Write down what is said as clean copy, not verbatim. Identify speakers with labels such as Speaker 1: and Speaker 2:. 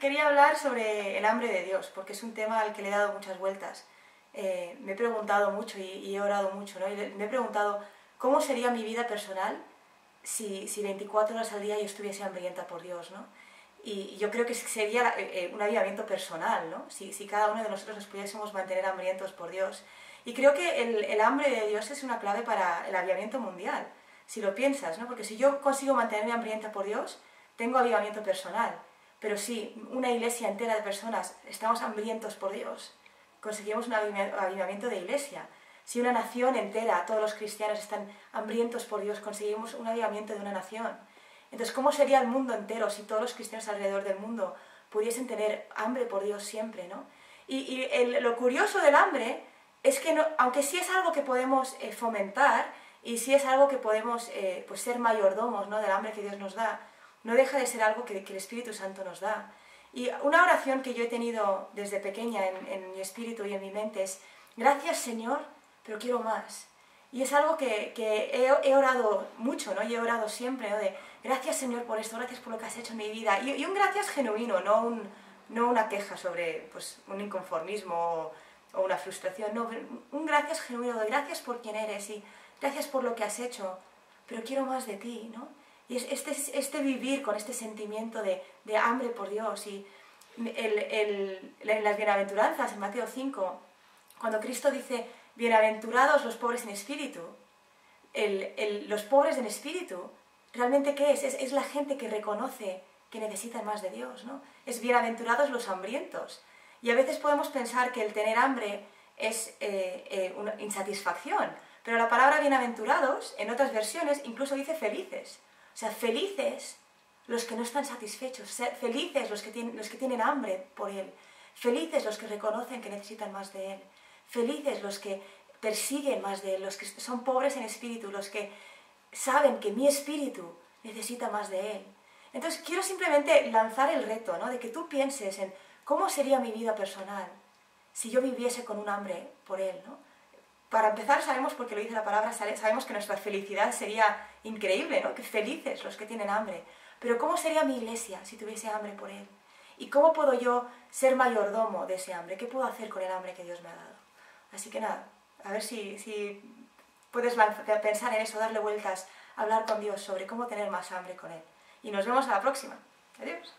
Speaker 1: quería hablar sobre el hambre de Dios, porque es un tema al que le he dado muchas vueltas. Me he preguntado mucho y he orado mucho, ¿no? Y me he preguntado cómo sería mi vida personal si 24 horas al día yo estuviese hambrienta por Dios, ¿no? Y yo creo que sería un avivamiento personal, ¿no? Si cada uno de nosotros nos pudiésemos mantener hambrientos por Dios. Y creo que el hambre de Dios es una clave para el avivamiento mundial, si lo piensas, ¿no? Porque si yo consigo mantenerme hambrienta por Dios, tengo avivamiento personal. Pero si una iglesia entera de personas estamos hambrientos por Dios, conseguimos un avivamiento de iglesia. Si una nación entera, todos los cristianos están hambrientos por Dios, conseguimos un avivamiento de una nación. Entonces, ¿cómo sería el mundo entero si todos los cristianos alrededor del mundo pudiesen tener hambre por Dios siempre, ¿no? Lo curioso del hambre es que, no, aunque sí es algo que podemos fomentar y sí es algo que podemos pues ser mayordomos, ¿no?, del hambre que Dios nos da, no deja de ser algo que el Espíritu Santo nos da. Y una oración que yo he tenido desde pequeña en mi espíritu y en mi mente es: gracias, Señor, pero quiero más. Y es algo que he orado mucho, ¿no? Y he orado siempre, ¿no? De gracias, Señor, por esto, gracias por lo que has hecho en mi vida. Y un gracias genuino, no una queja sobre pues, un inconformismo o una frustración, no, un gracias genuino de gracias por quien eres y gracias por lo que has hecho, pero quiero más de ti, ¿no? Y es este vivir con este sentimiento de hambre por Dios. Y en las bienaventuranzas, en Mateo 5, cuando Cristo dice: bienaventurados los pobres en espíritu, los pobres en espíritu, ¿realmente qué es? Es la gente que reconoce que necesitan más de Dios, ¿no? Es bienaventurados los hambrientos. Y a veces podemos pensar que el tener hambre es una insatisfacción, pero la palabra bienaventurados, en otras versiones, incluso dice felices. O sea, felices los que no están satisfechos, felices los que tienen hambre por Él, felices los que reconocen que necesitan más de Él, felices los que persiguen más de Él, los que son pobres en espíritu, los que saben que mi espíritu necesita más de Él. Entonces quiero simplemente lanzar el reto, ¿no?, de que tú pienses en cómo sería mi vida personal si yo viviese con un hambre por Él, ¿no? Para empezar, sabemos, porque lo dice la palabra, sabemos que nuestra felicidad sería increíble, ¿no? Que felices los que tienen hambre. Pero ¿cómo sería mi iglesia si tuviese hambre por Él? ¿Y cómo puedo yo ser mayordomo de ese hambre? ¿Qué puedo hacer con el hambre que Dios me ha dado? Así que nada, a ver si puedes pensar en eso, darle vueltas, hablar con Dios sobre cómo tener más hambre con Él. Y nos vemos a la próxima. Adiós.